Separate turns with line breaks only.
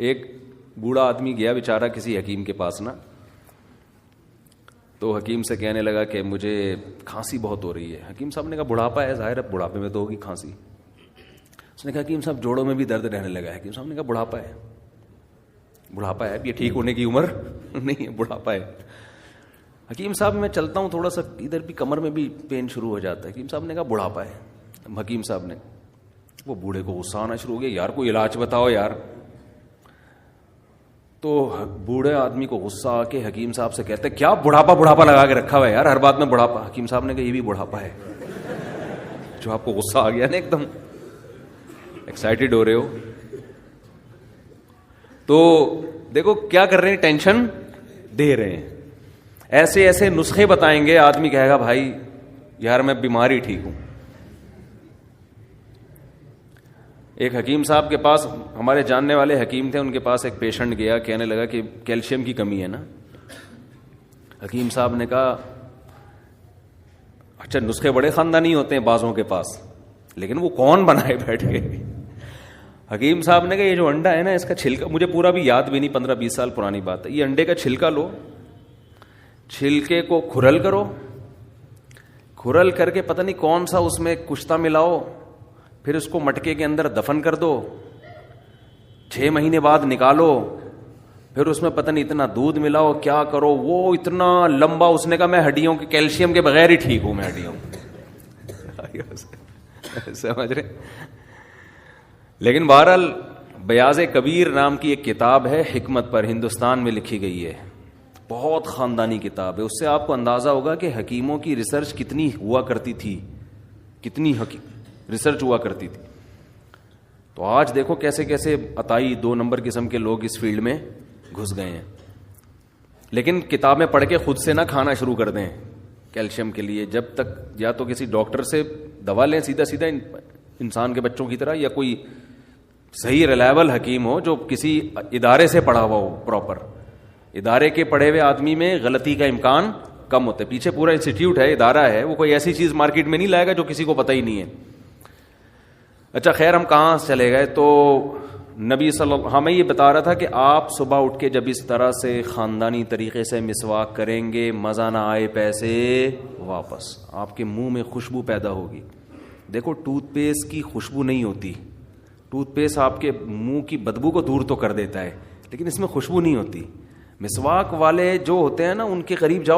ایک بوڑھا آدمی گیا بیچارہ کسی حکیم کے پاس نا, تو حکیم سے کہنے لگا کہ مجھے کھانسی بہت ہو رہی ہے. حکیم صاحب نے کہا بڑھاپا ہے, ظاہر ہے بڑھاپے میں تو ہوگی کھانسی. اس نے کہا حکیم صاحب جوڑوں میں بھی درد رہنے لگا ہے. حکیم صاحب نے کہا بڑھاپا ہے, بڑھاپا ہے, اب یہ ٹھیک ہونے کی عمر نہیں ہے, بڑھاپا ہے. حکیم صاحب میں چلتا ہوں تھوڑا سا ادھر بھی کمر میں بھی پین شروع ہو جاتا ہے. حکیم صاحب نے کہا بڑھاپا ہے. حکیم صاحب نے, وہ بوڑھے کو غصہ آنا شروع ہو گیا, یار کوئی علاج بتاؤ یار. تو بوڑھے آدمی کو غصہ آ کے حکیم صاحب سے کہتے کیا بڑھاپا لگا کے رکھا ہوا ہے یار, ہر بات میں بڑھاپا. حکیم صاحب نے کہا یہ بھی بڑھاپا ہے. جو آپ کو غصہ آ گیا نا, ایک دم ایکسائٹیڈ ہو رہے ہو, تو دیکھو کیا کر رہے ہیں, ٹینشن دے رہے ہیں. ایسے ایسے نسخے بتائیں گے, آدمی کہے گا بھائی یار میں بیماری ٹھیک ہوں. ایک حکیم صاحب کے پاس, ہمارے جاننے والے حکیم تھے, ان کے پاس ایک پیشنٹ گیا, کہنے لگا کہ کیلشیم کی کمی ہے نا. حکیم صاحب نے کہا اچھا نسخے بڑے خاندانی ہوتے ہیں بازوں کے پاس, لیکن وہ کون بنائے بیٹھ کے. حکیم صاحب نے کہا یہ جو انڈا ہے نا, اس کا چھلکا, مجھے پورا بھی یاد بھی نہیں, 15-20 سال پرانی بات ہے, یہ انڈے کا چھلکا لو, چھلکے کو کھرل کرو, کھرل کر کے پتہ نہیں کون سا اس میں کشتا ملاؤ, پھر اس کو مٹکے کے اندر دفن کر دو, 6 مہینے بعد نکالو, پھر اس میں پتہ نہیں اتنا دودھ ملاؤ, کیا کرو, وہ اتنا لمبا. اس نے کہا میں ہڈیوں کے کیلشیم کے بغیر ہی ٹھیک ہوں, میں ہڈیوں سمجھ رہے. لیکن بہرحال بیاض کبیر نام کی ایک کتاب ہے حکمت پر, ہندوستان میں لکھی گئی ہے, بہت خاندانی کتاب ہے. اس سے آپ کو اندازہ ہوگا کہ حکیموں کی ریسرچ کتنی ہوا کرتی تھی, کتنی ریسرچ ہوا کرتی تھی. تو آج دیکھو کیسے کیسے عطائی 2 نمبر قسم کے لوگ اس فیلڈ میں گھس گئے ہیں. لیکن کتابیں پڑھ کے خود سے نہ کھانا شروع کر دیں کیلشیم کے لیے, جب تک یا تو کسی ڈاکٹر سے دوا لیں سیدھا انسان کے بچوں کی طرح, یا کوئی صحیح ریلائبل حکیم ہو جو کسی ادارے سے پڑھا ہوا ہو. پراپر ادارے کے پڑھے ہوئے آدمی میں غلطی کا امکان کم ہوتا ہے. پیچھے پورا انسٹیٹیوٹ ہے, ادارہ ہے, وہ کوئی ایسی چیز مارکیٹ میں نہیں لائے گا جو کسی کو پتہ ہی نہیں ہے. اچھا خیر, ہم کہاں چلے گئے. تو نبی صلی اللہ, ہمیں یہ بتا رہا تھا کہ آپ صبح اٹھ کے جب اس طرح سے خاندانی طریقے سے مسواک کریں گے, مزہ نہ آئے پیسے واپس, آپ کے منہ میں خوشبو پیدا ہوگی. دیکھو ٹوتھ پیسٹ کی خوشبو نہیں ہوتی, ٹوتھ پیسٹ آپ کے منہ کی بدبو کو دور تو کر دیتا ہے, لیکن اس میں خوشبو نہیں ہوتی. مسواک والے جو ہوتے ہیں نا, ان کے قریب جاؤ